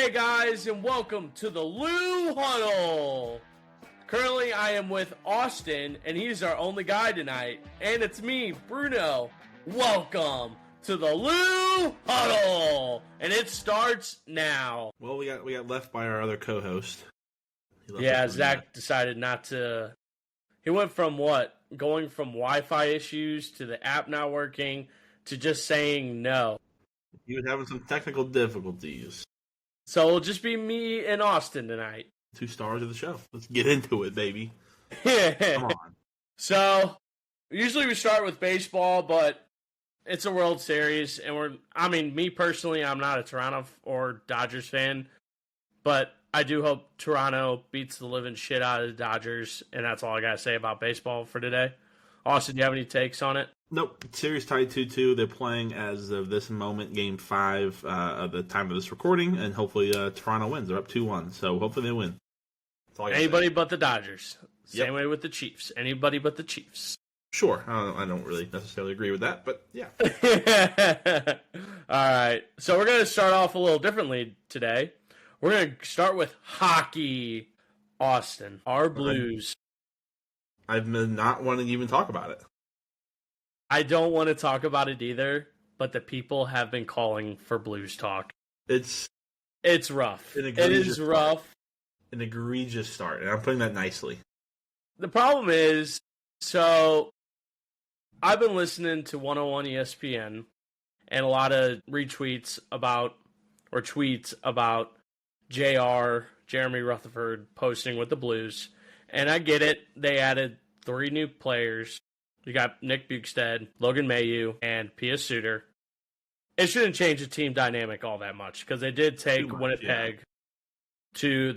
Hey guys, and welcome to the Lou Huddle. Currently, I am with Austin, and he's our only guy tonight. And it's me, Bruno. Welcome to the Lou Huddle, and it starts now. Well, we got left by our other co-host. Yeah, Zach decided not to. He went from going from Wi-Fi issues to the app not working to just saying no. He was having some technical difficulties. So it'll just be me and Austin tonight. 2 stars of the show. Let's get into it, baby. Come on. So, usually we start with baseball, but it's a World Series, and me personally, I'm not a Toronto or Dodgers fan, but I do hope Toronto beats the living shit out of the Dodgers, and that's all I gotta say about baseball for today. Austin, do you have any takes on it? Nope. Series tied 2-2. They're playing as of this moment, Game 5 at the time of this recording, and hopefully Toronto wins. They're up 2-1, so hopefully they win. Anybody but the Dodgers. Same way with the Chiefs. Anybody but the Chiefs. Sure. I don't really necessarily agree with that, but yeah. All right. So we're going to start off a little differently today. We're going to start with hockey. Austin, our Blues. I've been not wanting to even talk about it. I don't want to talk about it either, but the people have been calling for Blues talk. It's rough. It is rough. An egregious start, and I'm putting that nicely. The problem is, so I've been listening to 101 ESPN and a lot of retweets tweets about Jeremy Rutherford posting with the Blues. And I get it. They added 3 new players. You got Nick Bjugstad, Logan Mailloux, and Pia Suter. It shouldn't change the team dynamic all that much because they did take Winnipeg to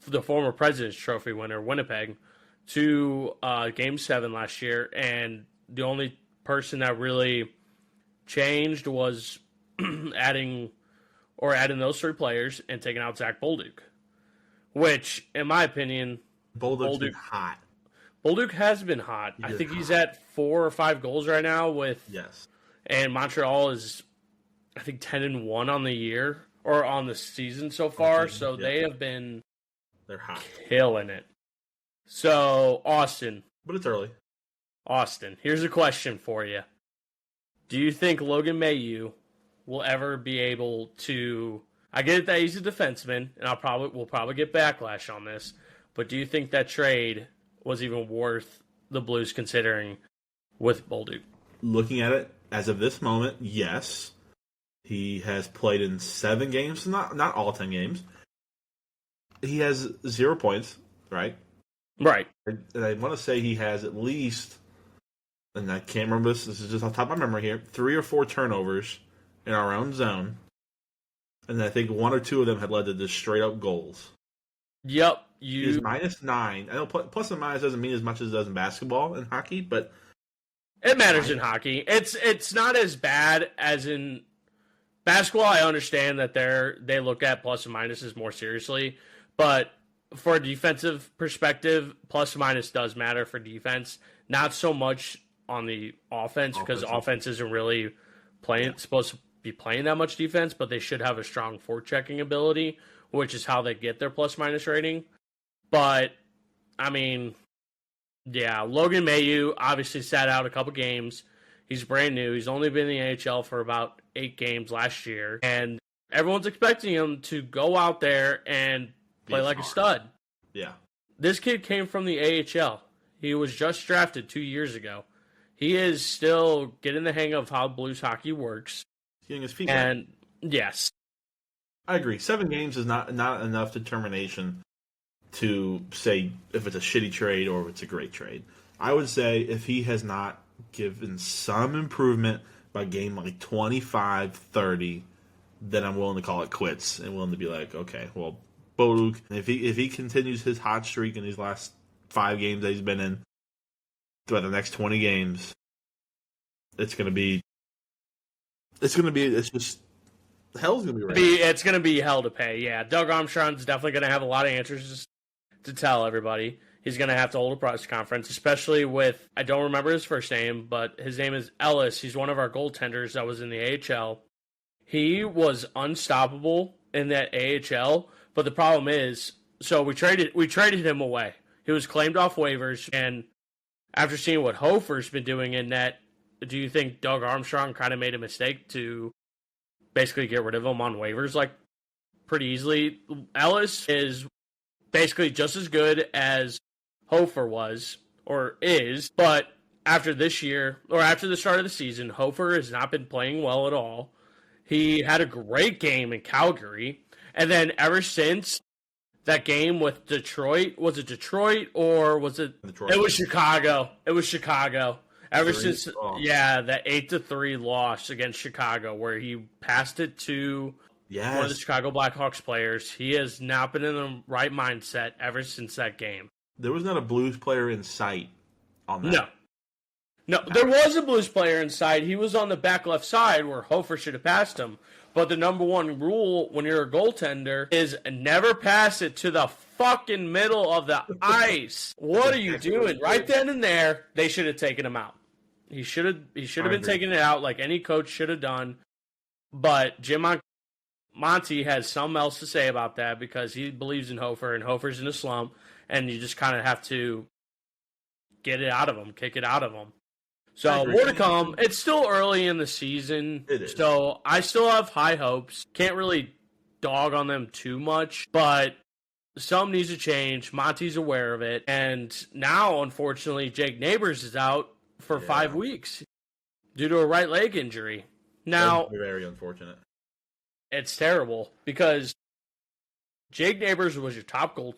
the former President's Trophy winner, Winnipeg, to Game 7 last year. And the only person that really changed was adding those 3 players and taking out Zach Bolduc. Which, in my opinion, Bolduc's been hot. Bolduc has been hot. I think he's at 4 or 5 goals right now and Montreal is, I think, 10-1 on the year or on the season so far. So they have been they're hot, killing it. So Austin, but it's early. Austin, here's a question for you: do you think Logan Mailloux will ever be able to? I get it that he's a defenseman, and we'll probably get backlash on this. But do you think that trade was even worth the Blues considering with Bolduc? Looking at it as of this moment, yes. He has played in 7 games, not all 10 games. He has 0 points, right? Right. And I want to say he has at least, and I can't remember this is just off the top of my memory here, 3 or 4 turnovers in our own zone. And I think 1 or 2 of them had led to just straight up goals. Yep. He's -9. I know plus and minus doesn't mean as much as it does in basketball and hockey, but it matters in hockey. It's not as bad as in basketball. I understand that they look at plus and minuses more seriously, but for a defensive perspective, plus and minus does matter for defense. Not so much on the offense because offense isn't really supposed to be playing that much defense, but they should have a strong forechecking ability, which is how they get their plus-minus rating. But, Logan Mailloux obviously sat out a couple games. He's brand new. He's only been in the AHL for about 8 games last year. And everyone's expecting him to go out there and play like a stud. Yeah. This kid came from the AHL. He was just drafted 2 years ago. He is still getting the hang of how Blues hockey works. Getting his feet wet. Yes. I agree. 7 games is not enough determination to say if it's a shitty trade or if it's a great trade. I would say if he has not given some improvement by game like 25, 30, then I'm willing to call it quits and willing to be like, okay, well, Bolduc, if he continues his hot streak in these last 5 games that he's been in throughout the next 20 games, it's just hell's going to be right. It's going to be hell to pay, yeah. Doug Armstrong's definitely going to have a lot of answers to tell everybody. He's going to have to hold a press conference, especially with, I don't remember his first name, but his name is Ellis. He's one of our goaltenders that was in the AHL. He was unstoppable in that AHL. But the problem is, so we traded him away. He was claimed off waivers, and after seeing what Hofer's been doing in net, do you think Doug Armstrong kind of made a mistake to basically get rid of him on waivers like pretty easily? Ellis is basically just as good as Hofer was or is, but after this year or after the start of the season, Hofer has not been playing well at all. He had a great game in Calgary, and then ever since that game with Detroit, was it Detroit or was it? Detroit. It was Chicago. It was Chicago. Ever since, Yeah, that 8-3 loss against Chicago, where he passed it to one of the Chicago Blackhawks players, he has not been in the right mindset ever since that game. There was not a Blues player in sight on that. No, there was a Blues player inside. He was on the back left side where Hofer should have passed him. But the number one rule when you're a goaltender is never pass it to the fucking middle of the ice. What are you doing? Right then and there, they should have taken him out. He should have been taking it out like any coach should have done. But Jim Monty has something else to say about that because he believes in Hofer, and Hofer's in a slump, and you just kind of have to get it out of him, kick it out of him. So more to come. It's still early in the season, so I still have high hopes. Can't really dog on them too much, but something needs to change. Monty's aware of it, and now, unfortunately, Jake Neighbors is out for 5 weeks due to a right leg injury. Now, very unfortunate. It's terrible because Jake Neighbors was your top goal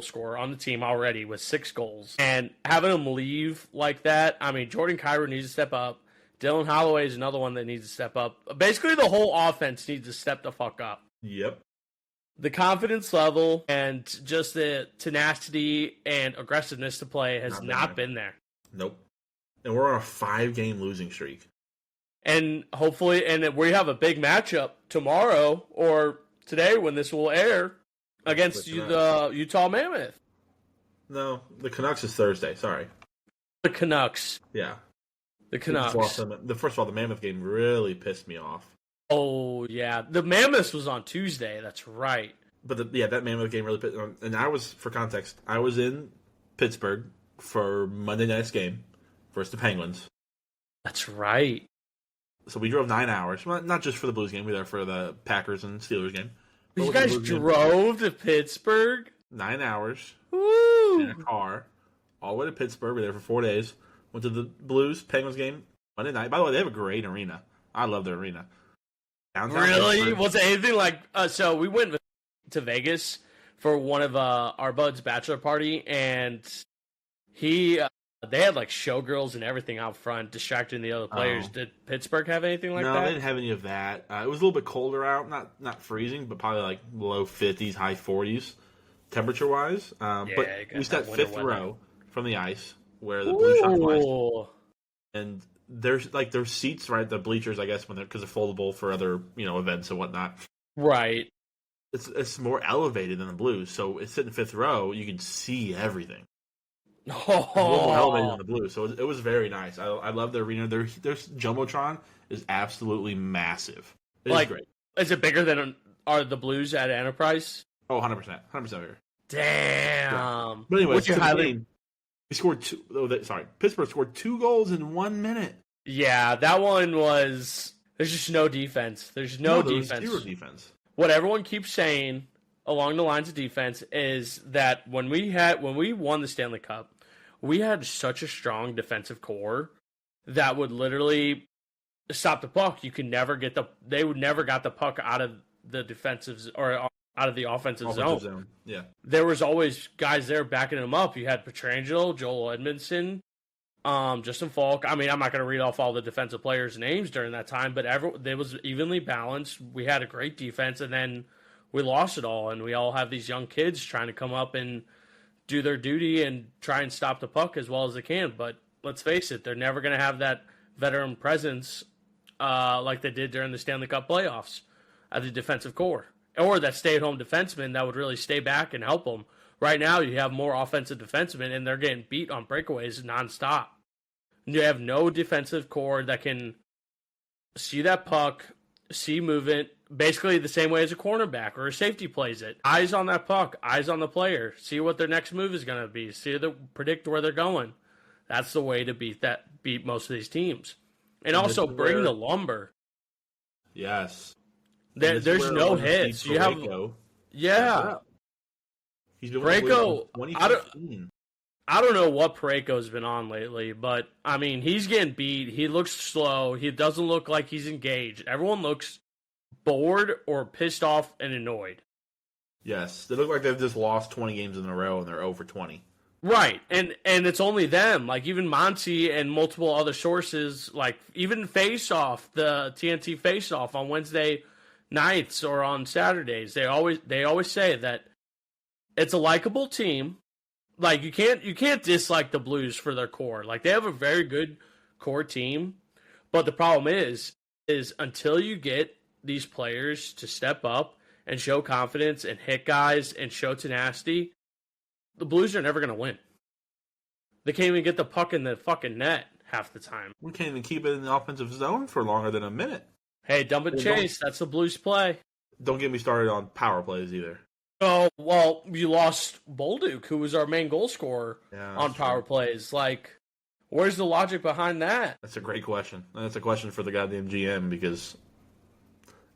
scorer on the team already with 6 goals. And having him leave like that, I mean, Jordan Kyrou needs to step up. Dylan Holloway is another one that needs to step up. Basically, the whole offense needs to step the fuck up. Yep. The confidence level and just the tenacity and aggressiveness to play has not been there. Nope. And we're on a 5-game losing streak. And hopefully, and we have a big matchup tomorrow or today when this will air against the Utah Mammoth. No, the Canucks is Thursday. Sorry. The Canucks. Yeah. The Canucks. First of all, the Mammoth game really pissed me off. Oh, yeah. The Mammoth was on Tuesday. That's right. But that Mammoth game really pissed me off. And for context, I was in Pittsburgh for Monday night's game versus the Penguins. That's right. So we drove 9 hours. Well, not just for the Blues game. We were there for the Packers and Steelers game. You guys drove to Pittsburgh? 9 hours. Woo! In a car. All the way to Pittsburgh. We were there for 4 days. Went to the Blues Penguins game Monday night. By the way, they have a great arena. I love their arena. Downtown really? Pittsburgh. Was it anything like... so we went to Vegas for one of our bud's bachelor party, and they had like showgirls and everything out front, distracting the other players. Did Pittsburgh have anything like that? No, they didn't have any of that. It was a little bit colder out, not freezing, but probably like low 50s, high 40s, temperature wise. But we sat 5th row from the ice where the Blue Shots was. And there's seats right, the bleachers, I guess, because they're foldable for other events and whatnot. Right. It's more elevated than the Blues, so it's sitting 5th row. You can see everything. Oh, elevated on the Blues, so it was very nice. I love their arena. Their Jumbotron is absolutely massive. It's great. Is it bigger than are the Blues at Enterprise? Oh, 100%, 100% bigger. Damn. Yeah. But anyway, we scored 2. Pittsburgh scored 2 goals in 1 minute. Yeah, that one was. There's just no defense. There's no defense. Zero defense. What everyone keeps saying along the lines of defense is that when we won the Stanley Cup, we had such a strong defensive core that would literally stop the puck. They would never got the puck out of the defensive or out of the offensive zone. Yeah. There was always guys there backing them up. You had Pietrangelo, Joel Edmondson, Justin Falk. I mean, I'm not going to read off all the defensive players' names during that time, but it was evenly balanced. We had a great defense, and then we lost it all, and we all have these young kids trying to come up and do their duty and try and stop the puck as well as they can. But let's face it, they're never going to have that veteran presence like they did during the Stanley Cup playoffs at the defensive core, or that stay-at-home defenseman that would really stay back and help them. Right now, you have more offensive defensemen, and they're getting beat on breakaways nonstop. You have no defensive core that can see that puck, see movement, basically the same way as a cornerback or a safety plays it. Eyes on that puck, eyes on the player. See what their next move is going to be. Predict where they're going. That's the way to beat most of these teams. And also bring the lumber. Yes. There's no hits. You have He's been Parayko. 2015. I don't know what Parayko's been on lately, but I mean, he's getting beat. He looks slow. He doesn't look like he's engaged. Everyone looks bored or pissed off and annoyed. Yes, they look like they've just lost 20 games in a row and they're over 20. Right, and it's only them. Like even Monty and multiple other sources, like even Face Off, the TNT Face Off on Wednesday nights or on Saturdays, they always say that it's a likable team. Like you can't dislike the Blues for their core. Like they have a very good core team, but the problem is until you get these players to step up and show confidence and hit guys and show tenacity, the Blues are never going to win. They can't even get the puck in the fucking net half the time. We can't even keep it in the offensive zone for longer than a minute. Hey, dump and chase. That's the Blues play. Don't get me started on power plays either. Oh, well, you lost Bolduc, who was our main goal scorer on power plays. Like, where's the logic behind that? That's a great question. That's a question for the goddamn GM because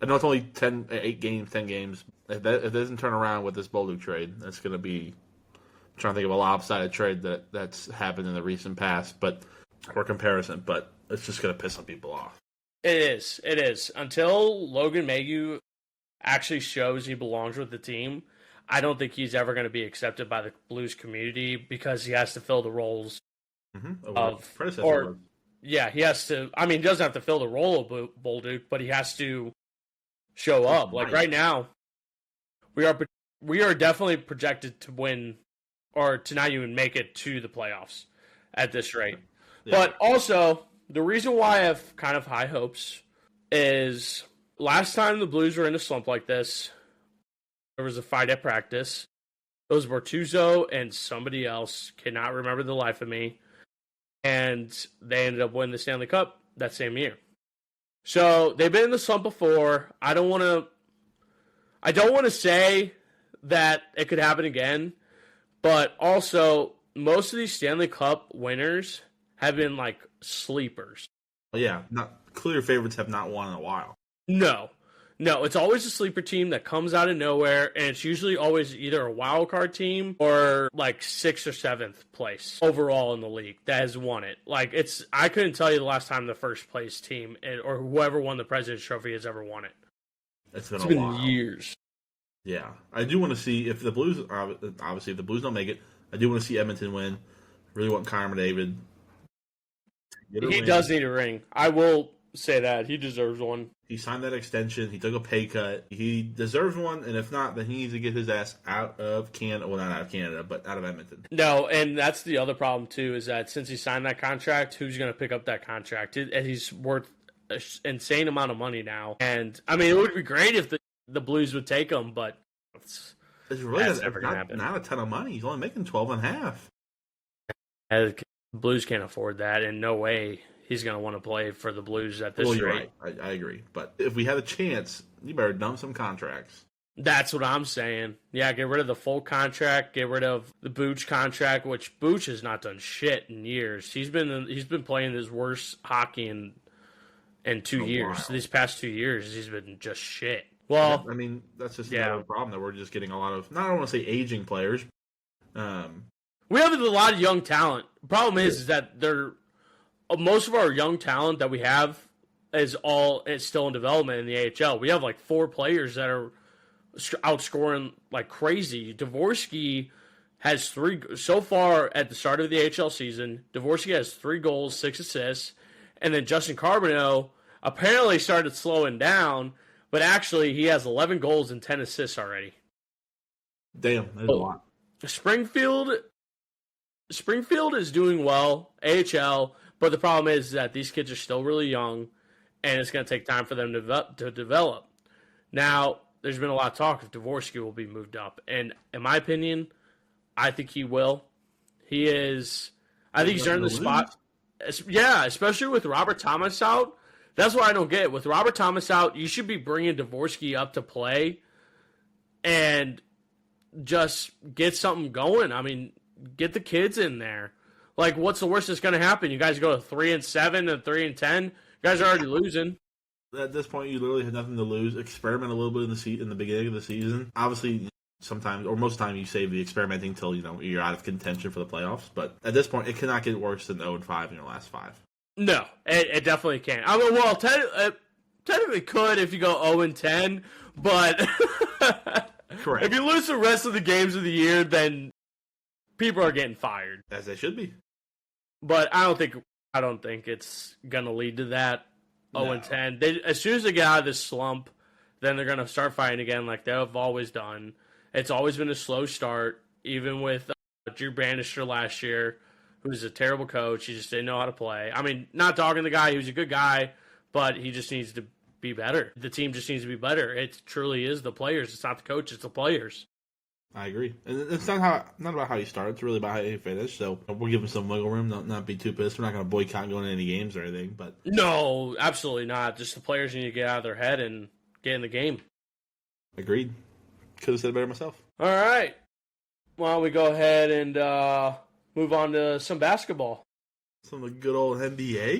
I know it's only 10 games. If it doesn't turn around with this Bolduc trade, that's going to be... I'm trying to think of a lopsided trade that's happened in the recent past, or comparison, but it's just going to piss some people off. It is. Until Logan Mayhew actually shows he belongs with the team, I don't think he's ever going to be accepted by the Blues community because he has to fill the roles of predecessor. He has to. I mean, he doesn't have to fill the role of Bolduc, but he has to show up. Like right now, we are definitely projected to win, or to not even make it to the playoffs at this rate. Yeah. But also, the reason why I have kind of high hopes is last time the Blues were in a slump like this, there was a fight at practice. It was Bortuzzo and somebody else, cannot remember the life of me, and they ended up winning the Stanley Cup that same year. So they've been in the slump before. I don't want to say that it could happen again, but also most of these Stanley Cup winners have been like sleepers. Yeah, clear favorites have not won in a while. No, it's always a sleeper team that comes out of nowhere, and it's usually always either a wild card team or like 6th or 7th place overall in the league that has won it. Like I couldn't tell you the last time the first place team or whoever won the President's Trophy has ever won it. It's been years. Yeah, I do want to see if the Blues, obviously if the Blues don't make it, I do want to see Edmonton win. Really want Connor McDavid. He does need a ring. I will say that. He deserves one. He signed that extension. He took a pay cut. He deserves one, and if not, then he needs to get his ass out of Canada. Well, not out of Canada, but out of Edmonton. No, and that's the other problem, too, is that since he signed that contract, who's going to pick up that contract? And he's worth an insane amount of money now. And, I mean, it would be great if the Blues would take him, but it's really never going to happen. Not a ton of money. He's only making 12 and a half. The Blues can't afford that, and no way he's going to want to play for the Blues at this rate. Right. I agree. But if we had a chance, you better dump some contracts. That's what I'm saying. Yeah, get rid of the full contract. Get rid of the Booch contract, which Booch has not done shit in years. He's been playing his worst hockey in 2 years. Wow. These past 2 years, he's been just shit. Well, I mean, that's just another problem that we're just getting a lot of. Not I don't want to say aging players. We have a lot of young talent. The problem is that most of our young talent that we have is still in development in the AHL. We have like 4 players that are outscoring like crazy. Dvorsky has 3 so far at the start of the AHL season. Dvorsky has 3 goals, 6 assists, and then Justin Carbonneau apparently started slowing down, but actually he has 11 goals and 10 assists already. Damn, that's a lot. Springfield is doing well, AHL, but the problem is that these kids are still really young, and it's going to take time for them to develop. Now, there's been a lot of talk if Dvorsky will be moved up, and in my opinion, I think he will. He is. I think he's earned the spot. Yeah, especially with Robert Thomas out, That's what I don't get. With Robert Thomas out, you should be bringing Dvorsky up to play and just get something going. I mean, get the kids in there. Like, what's the worst that's going to happen? You guys go to 3-7 and 3-10. You guys are already losing. At this point, you literally have nothing to lose. Experiment a little bit in the beginning of the season. Obviously, sometimes, or most of the time, you save the experimenting until you're out of contention for the playoffs. But at this point, it cannot get worse than 0-5 in your last 5. No, it definitely can't. I mean, well, technically could if you go 0-10, but correct. If you lose the rest of the games of the year, then people are getting fired, as they should be. But I don't think it's gonna lead to that. 0-10. As soon as they get out of this slump, then they're gonna start fighting again, like they've always done. It's always been a slow start, even with Drew Bannister last year, who's a terrible coach. He just didn't know how to play. I mean, not dogging the guy; he was a good guy, but he just needs to be better. The team just needs to be better. It truly is the players. It's not the coach; it's the players. I agree, and it's not about how you start. It's really about how you finish. So we'll give them some wiggle room. Not be too pissed. We're not going to boycott going to any games or anything. But no, absolutely not. Just the players need to get out of their head and get in the game. Agreed. Could have said it better myself. All right. Why don't we go ahead and move on to some basketball? Some of the good old NBA.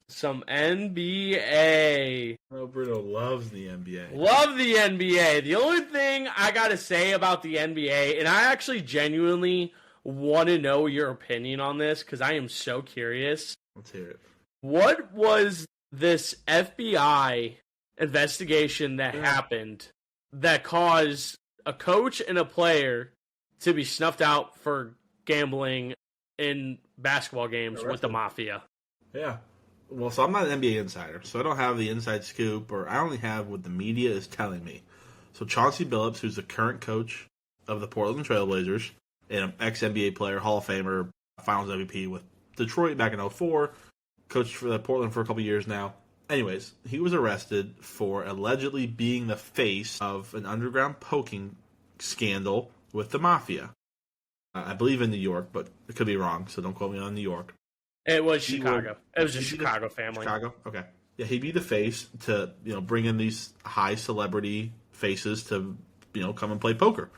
Some NBA. Oh, Bruno loves the NBA. Love the NBA. The only thing I got to say about the NBA, and I actually genuinely want to know your opinion on this because I am so curious. Let's hear it. What was this FBI investigation that happened that caused a coach and a player to be snuffed out for gambling in basketball games with the Mafia? Yeah. Well, so I'm not an NBA insider, so I don't have the inside scoop, or I only have what the media is telling me. So Chauncey Billups, who's the current coach of the Portland Trailblazers, and an ex-NBA player, Hall of Famer, Finals MVP with Detroit back in 2004, coached for Portland for a couple years now. Anyways, he was arrested for allegedly being the face of an underground poking scandal with the Mafia. I believe in New York, but it could be wrong, so don't quote me on New York. It was Chicago. It was a Chicago family. Chicago? Okay. Yeah, he'd be the face to, bring in these high celebrity faces to, come and play poker.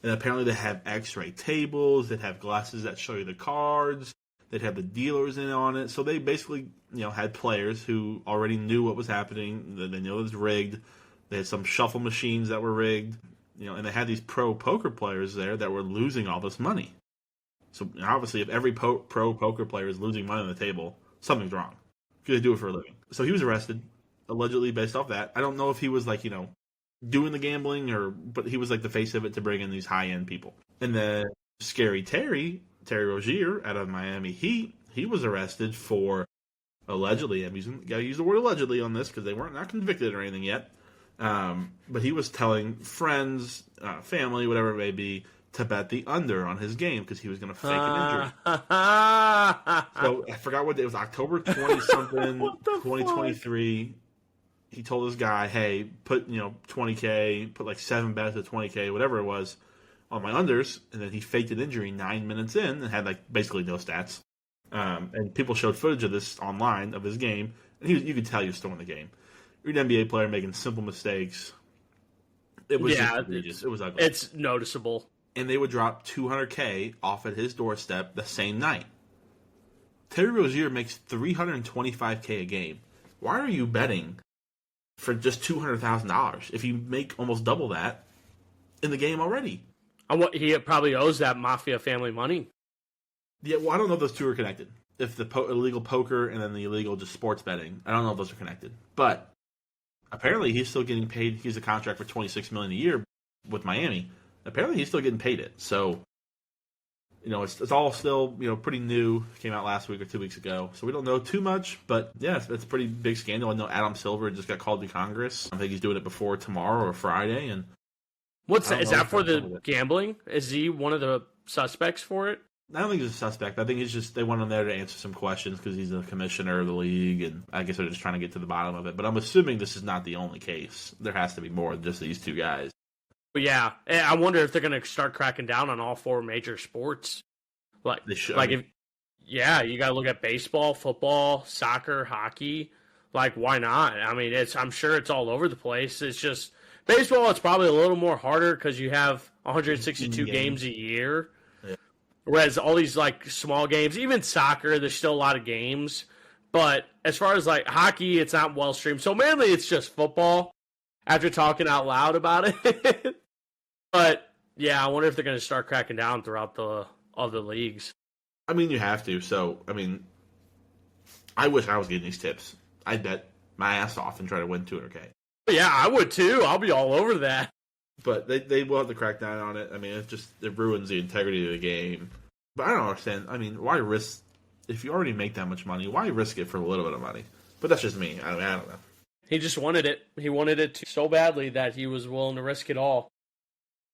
And apparently they have x-ray tables, they'd have glasses that show you the cards, they'd have the dealers in on it. So they basically, had players who already knew what was happening, they knew it was rigged. They had some shuffle machines that were rigged, and they had these pro poker players there that were losing all this money. So obviously, if every pro poker player is losing money on the table, something's wrong. Because they do it for a living. So he was arrested, allegedly based off that. I don't know if he was doing the gambling but he was the face of it to bring in these high end people. And then Scary Terry Rozier out of Miami Heat, he was arrested for allegedly. Got to use the word allegedly on this because they weren't not convicted or anything yet. But he was telling friends, family, whatever it may be, to bet the under on his game because he was going to fake an injury. So I forgot what day. It was October 20-something, 2023. He told this guy, hey, put, $20K, put 7 bets at $20K, whatever it was, on my unders. And then he faked an injury 9 minutes in and had basically no stats. And people showed footage of this online of his game. And you could tell he was still in the game. You're an NBA player making simple mistakes. It was just egregious. It was ugly. It's noticeable. And they would drop $200K off at his doorstep the same night. Terry Rozier makes $325K a game. Why are you betting for just $200,000 if you make almost double that in the game already? He probably owes that Mafia family money. Yeah, well, I don't know if those two are connected. If the illegal poker and then the illegal just sports betting, I don't know if those are connected. But apparently he's still getting paid. He's a contract for $26 million a year with Miami. Apparently he's still getting paid it. So, it's all still, pretty new. Came out last week or 2 weeks ago. So we don't know too much. But, yeah, it's a pretty big scandal. I know Adam Silver just got called to Congress. I think he's doing it before tomorrow or Friday. And what's that? Is that for the gambling? Is he one of the suspects for it? I don't think he's a suspect. I think it's just they want him there to answer some questions because he's the commissioner of the league. And I guess they're just trying to get to the bottom of it. But I'm assuming this is not the only case. There has to be more than just these two guys. Yeah, I wonder if they're going to start cracking down on all 4 major sports. They should. You got to look at baseball, football, soccer, hockey. Like, why not? I mean, I'm sure it's all over the place. It's just baseball. It's probably a little more harder because you have 162 games a year, whereas all these like small games, even soccer, there's still a lot of games. But as far as like hockey, it's not well streamed. So mainly, it's just football. After talking out loud about it, but yeah, I wonder if they're going to start cracking down throughout the other leagues. I mean, you have to. So, I mean, I wish I was getting these tips. I'd bet my ass off and try to win 200K. Yeah, I would too. I'll be all over that. But they will have to crack down on it. I mean, it ruins the integrity of the game. But I don't understand. I mean, why risk, if you already make that much money, why risk it for a little bit of money? But that's just me. I don't know. He just wanted it. He wanted it so badly that he was willing to risk it all.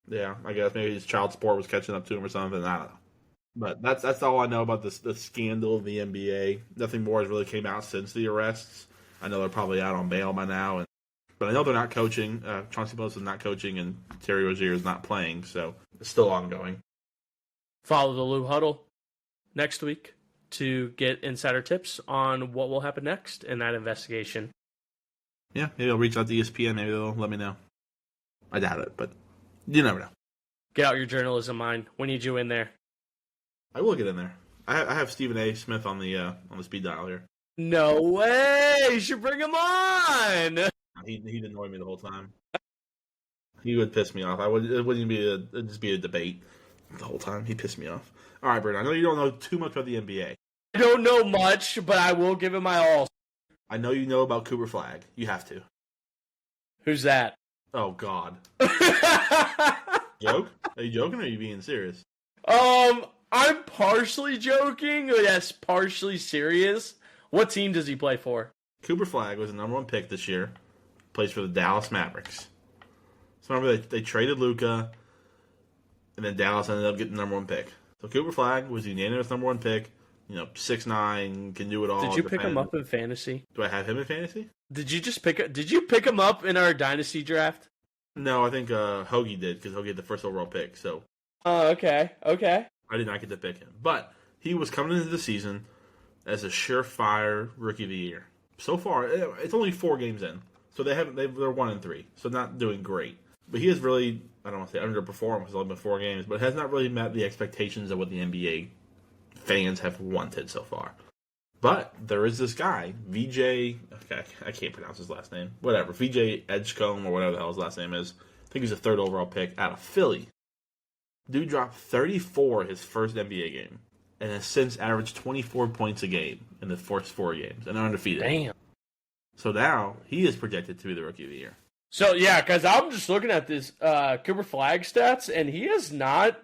Yeah, I guess maybe his child support was catching up to him or something. I don't know. But that's all I know about the scandal of the NBA. Nothing more has really came out since the arrests. I know they're probably out on bail by now, but I know they're not coaching. Chauncey Billups is not coaching, and Terry Rozier is not playing, so it's still ongoing. Follow the Lou Huddle next week to get insider tips on what will happen next in that investigation. Yeah, maybe I'll reach out to ESPN. Maybe they'll let me know. I doubt it, but you never know. Get out your journalism mind. We need you in there. I will get in there. I have Stephen A. Smith on the speed dial here. No way! You should bring him on! He'd annoy me the whole time. He would piss me off. It wouldn't be it'd just be a debate the whole time. He'd piss me off. All right, Bert, I know you don't know too much about the NBA. I don't know much, but I will give it my all. I know you know about Cooper Flag. You have to. Who's that? Oh, God. Joke? Are you joking or are you being serious? I'm partially joking. Yes, partially serious. What team does he play for? Cooper Flag was the number 1 pick this year. Plays for the Dallas Mavericks. So remember, they traded Luka, and then Dallas ended up getting the number 1 pick. So Cooper Flag was the unanimous number 1 pick. 6'9", can do it all. Did you pick him up in fantasy? Do I have him in fantasy? Did you pick him up in our dynasty draft? No, I think Hoagie did, because Hoagie had the first overall pick. So. Oh, okay. I did not get to pick him. But he was coming into the season as a surefire rookie of the year. So far, it's only 4 games in. So they're 1-3. So not doing great. But he has really, I don't want to say underperformed because it's only been 4 games, but has not really met the expectations of what the NBA fans have wanted so far. But there is this guy, VJ, okay, I can't pronounce his last name. Whatever, VJ Edgecombe or whatever the hell his last name is. I think he's a 3rd overall pick out of Philly. Dude dropped 34 his first NBA game and has since averaged 24 points a game in the first 4 games and are undefeated. Damn. So now he is projected to be the rookie of the year. So, yeah, because I'm just looking at this Cooper Flag stats, and he has not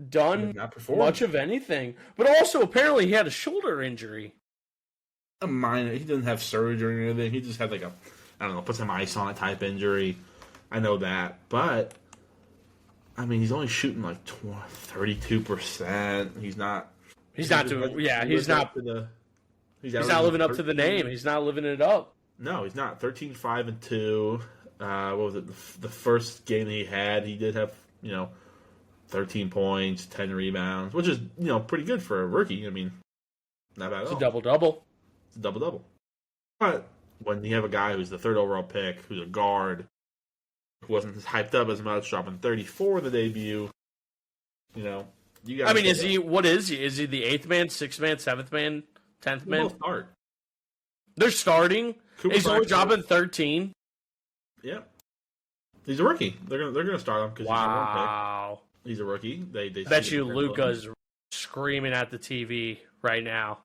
done much of anything. But also, apparently, he had a shoulder injury. A minor. He didn't have surgery or anything. He just had put some ice on it type injury. I know that. But, I mean, he's only shooting like 32%. He's not living up to the name. He's not living it up. No, he's not. 13-5-2. What was it? The first game that he had, he did have, 13 points, 10 rebounds, which is, pretty good for a rookie. I mean, not bad at all. It's a double-double. It's a double-double. But when you have a guy who's the 3rd overall pick, who's a guard, who wasn't hyped up as much, dropping 34 in the debut, you got. I mean, is he? What is he? Is he the 8th man, 6th man, 7th man, 10th man? They'll start. They're starting. He's only dropping 13. Yeah, he's a rookie. They're gonna start him because wow. He's a rookie. They bet you Luka's screaming at the TV right now,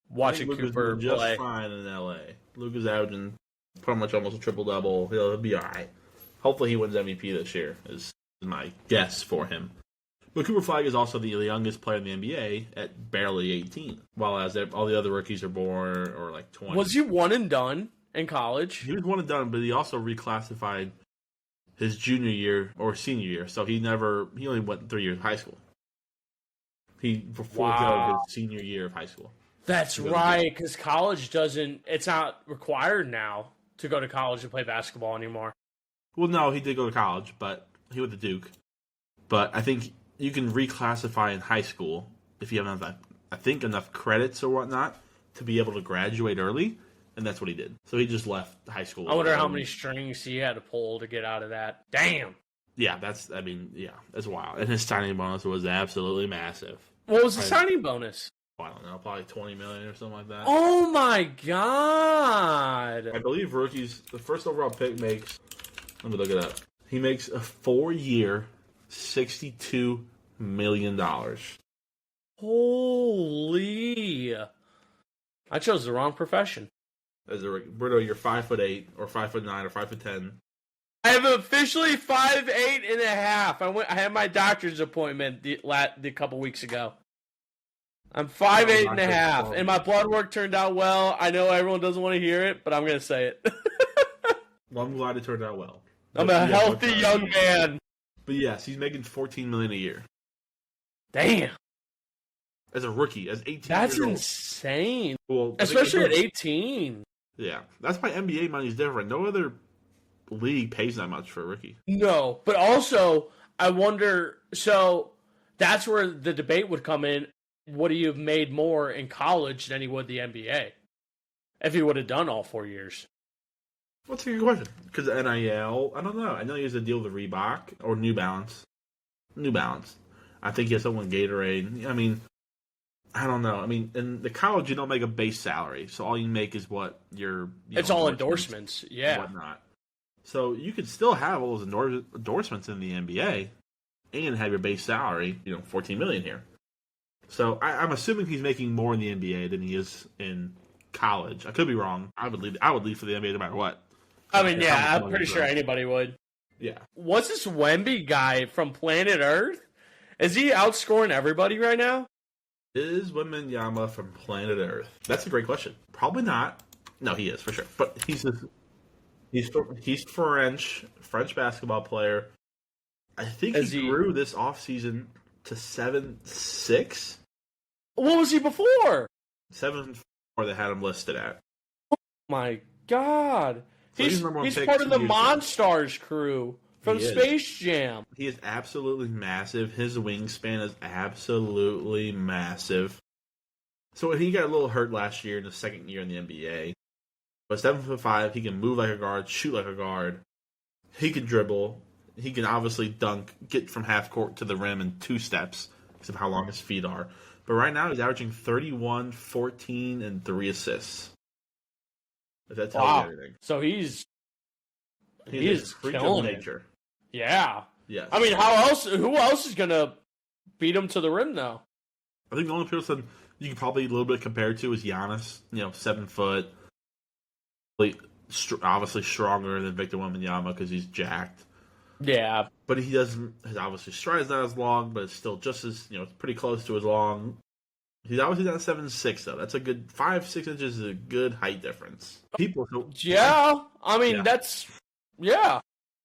watching Cooper just play. Fine in LA. Luka's averaging pretty much almost a triple-double. He'll be all right. Hopefully, he wins MVP this year. Is my guess for him. But Cooper Flag is also the youngest player in the NBA at barely 18, while as all the other rookies are born or like 20. Was he one and done in college? He was one and done, but he also reclassified his junior year or senior year, so he only went 3 years of high school. He fulfilled his senior year of high school. That's right, because college it's not required now to go to college to play basketball anymore. Well, no, he did go to college, but he went to Duke. But I think you can reclassify in high school if you have enough credits or whatnot to be able to graduate early. And that's what he did. So he just left high school. I wonder how many strings he had to pull to get out of that. Damn. Yeah, that's wild. And his signing bonus was absolutely massive. What was the signing bonus? I don't know, probably $20 million or something like that. Oh my god! I believe rookies, the first overall pick makes, let me look it up. He makes a 4-year, $62 million. Holy! I chose the wrong profession. As a rookie. Bruno, you're 5'8" or 5'9" or 5'10". I am officially 5'8.5". I had my doctor's appointment the couple weeks ago. I'm 5'8.5", and my blood work turned out well. I know everyone doesn't want to hear it, but I'm going to say it. Well, I'm glad it turned out well. I'm a healthy young man. But yes, he's making $14 million a year. Damn. As a rookie, as 18 That's years old. insane. Well, especially at 18. Yeah. That's why NBA money's different. No other league pays that much for a rookie. No, but also, I wonder, so that's where the debate would come in. Would he have made more in college than he would the NBA if he would have done all 4 years? What's a good question? Because the NIL, I don't know. I know he has a deal with Reebok or New Balance. New Balance. I think he has someone Gatorade. I mean, I don't know. I mean, in the college, you don't make a base salary, so all you make is what your. It's all endorsements, yeah. And whatnot. So you could still have all those endorsements in the NBA and have your base salary, $14 million here. So I'm assuming he's making more in the NBA than he is in college. I could be wrong. I would leave for the NBA no matter what. I mean, yeah, I'm pretty sure anybody would. Yeah. What's this Wemby guy from Planet Earth? Is he outscoring everybody right now? Is Wembanyama from Planet Earth? That's a great question. Probably not. No, he is for sure. But he's French basketball player. I think he grew this offseason to 7'6". What was he before? 7'4" they had him listed at. Oh my god. So he's part of the Monstars crew from Space Jam. He is absolutely massive. His wingspan is absolutely massive. So he got a little hurt last year in his second year in the NBA. But 7'5", he can move like a guard, shoot like a guard. He can dribble. He can obviously dunk, get from half court to the rim in 2 steps, because of how long his feet are. But right now he's averaging 31, 14, and 3 assists. If that tells you everything. So he's freak of nature. Yeah. Yes. I mean, who else is gonna beat him to the rim though? I think the only person you can probably a little bit compare to is Giannis. 7 foot, obviously stronger than Victor Wembanyama because he's jacked. Yeah, but he doesn't. His obviously stride's not as long, but it's still just as it's pretty close to as long. He's obviously not 7'6" though. That's a good 5-6 inches is a good height difference. That's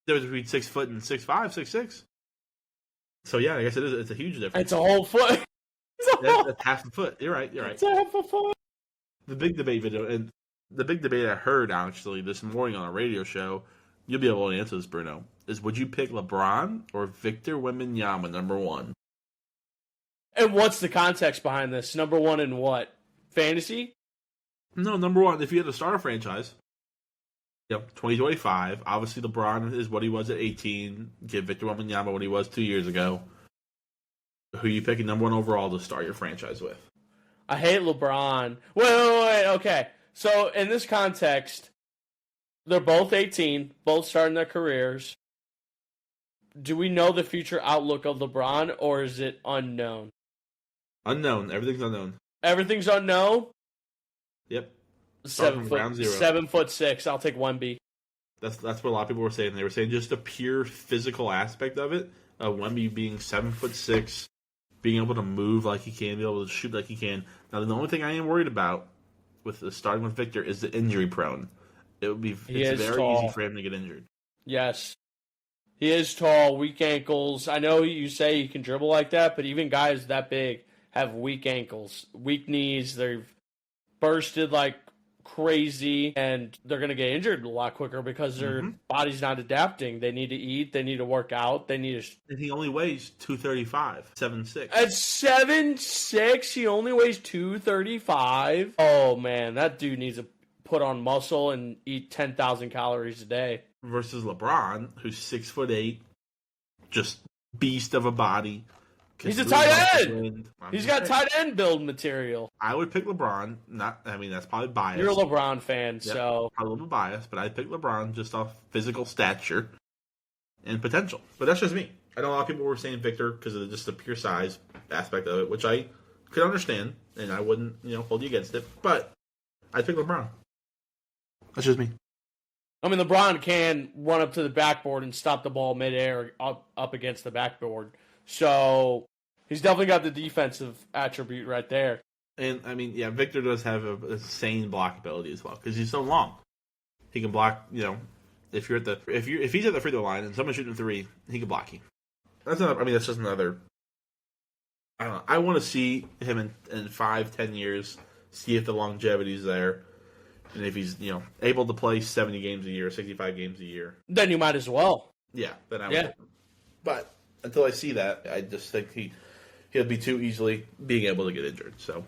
There's between 6 foot and 6'5", 6'6". So yeah, I guess it is. It's a huge difference. It's a whole foot. That's half a foot. You're right. It's a half a foot. The big debate video and the big debate I heard actually this morning on a radio show. You'll be able to answer this, Bruno. Is would you pick LeBron or Victor Wembanyama number 1? And what's the context behind this? Number 1 in what? Fantasy? No, number 1. If you had to start a franchise, 2025. Obviously, LeBron is what he was at 18. Give Victor Wembanyama what he was 2 years ago. Who are you picking number 1 overall to start your franchise with? I hate LeBron. Wait. Okay. So, in this context, they're both 18, both starting their careers. Do we know the future outlook of LeBron, or is it unknown? Unknown. Everything's unknown. Everything's unknown? Yep. 7'6". I'll take Wemby. That's what a lot of people were saying. They were saying just the pure physical aspect of it, of Wemby being 7'6", being able to move like he can, be able to shoot like he can. Now, the only thing I am worried about with the starting with Victor is the injury prone. It's very easy for him to get injured. Yes. He is tall, weak ankles. I know you say he can dribble like that, but even guys that big have weak ankles, weak knees. They've bursted like crazy, and they're going to get injured a lot quicker because their body's not adapting. They need to eat. They need to work out. They need to... And he only weighs 235, 7'6". At 7'6", he only weighs 235. Oh, man, that dude needs to put on muscle and eat 10,000 calories a day. Versus LeBron, who's 6'8", just beast of a body. He's a tight end. He's got tight end build material. I would pick LeBron. That's probably biased. You're a LeBron fan, yep, so probably a little bit biased, but I'd pick LeBron just off physical stature and potential. But that's just me. I know a lot of people were saying Victor because of just the pure size aspect of it, which I could understand, and I wouldn't, hold you against it. But I'd pick LeBron. That's just me. I mean, LeBron can run up to the backboard and stop the ball midair up against the backboard. So he's definitely got the defensive attribute right there. And I mean, yeah, Victor does have a insane block ability as well because he's so long. He can block. If he's at the free throw line and someone's shooting three, he can block you. That's just another. I don't know. I want to see him in 5-10 years, see if the longevity's there, and if he's able to play 70 games a year, 65 games a year. Then you might as well. Yeah. Then I would. But until I see that, I just think he'll be too easily being able to get injured. So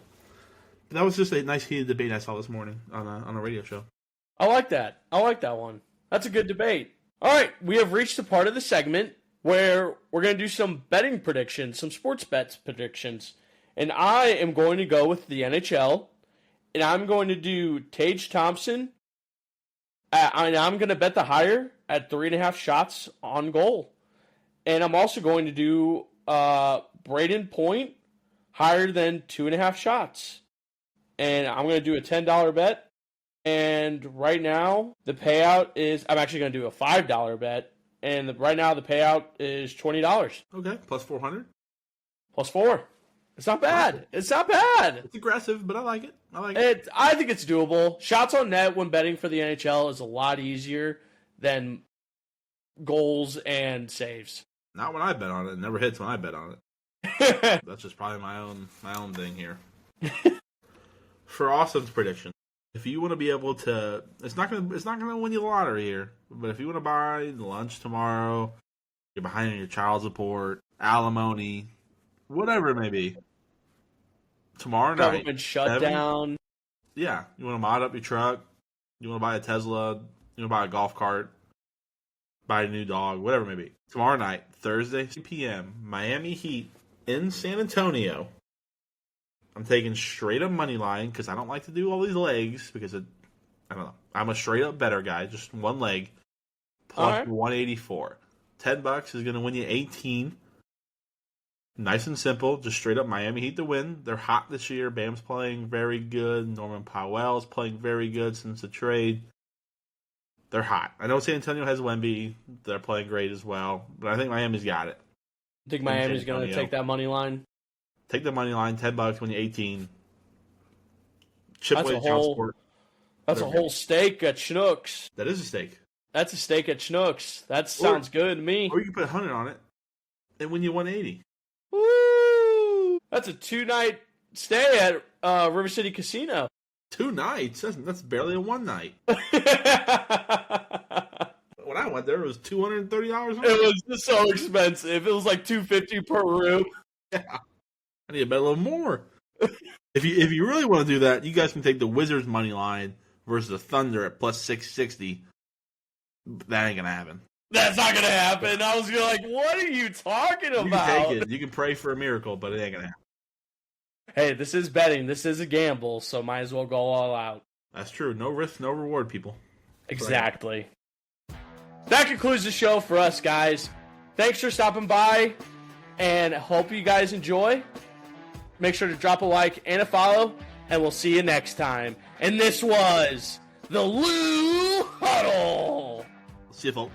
that was just a nice heated debate I saw this morning on a radio show. I like that. I like that one. That's a good debate. All right, we have reached the part of the segment where we're going to do some betting predictions, some sports bets predictions. And I am going to go with the NHL, and I'm going to do Tage Thompson. I'm going to bet the higher at 3.5 shots on goal. And I'm also going to do Braden Point higher than 2.5 shots. And I'm going to do a $10 bet. And right now, the payout is, I'm actually going to do a $5 bet. And right now, the payout is $20. Okay, plus 400? Plus 4. It's not bad. It's not bad. It's aggressive, but I like it. I think it's doable. Shots on net when betting for the NHL is a lot easier than goals and saves. Not when I bet on it. It never hits when I bet on it. That's just probably my own thing here. For Austin's prediction, if you want to be able to, it's not gonna win you the lottery here. But if you want to buy lunch tomorrow, you're behind on your child support, alimony, whatever it may be. Tomorrow night, government shutdown. Yeah, you want to mod up your truck. You want to buy a Tesla. You want to buy a golf cart. Buy a new dog, whatever it may be. Tomorrow night, Thursday, 3 p.m., Miami Heat in San Antonio. I'm taking straight up money line because I don't like to do all these legs because I don't know. I'm a straight up better guy, just one leg. Plus right. 184. $10 is going to win you 18. Nice and simple, just straight up Miami Heat to win. They're hot this year. Bam's playing very good. Norman Powell's playing very good since the trade. They're hot. I know San Antonio has Wemby. They're playing great as well. But I think Miami's got it. I think Miami's going to take that money line. Take the money line, $10 when you're 18. Chip away That's They're a whole steak at Schnucks. That is a steak. That's a steak at Schnucks. That sounds good to me. Or you can put 100 on it and win you 180. Woo! That's a 2-night stay at River City Casino. 2 nights? That's barely a 1 night. When I went there, it was $230. It was just so expensive. It was like $250 per room. Yeah, I need to bet a little more. If you really want to do that, you guys can take the Wizards money line versus the Thunder at plus 660. That ain't gonna happen. That's not gonna happen. I was gonna like, what are you talking about? You can take it. You can pray for a miracle, but it ain't gonna happen. Hey, this is betting. This is a gamble, so might as well go all out. That's true. No risk, no reward, people. Exactly. That concludes the show for us, guys. Thanks for stopping by, and hope you guys enjoy. Make sure to drop a like and a follow, and we'll see you next time. And this was the Lou Huddle. See you, folks.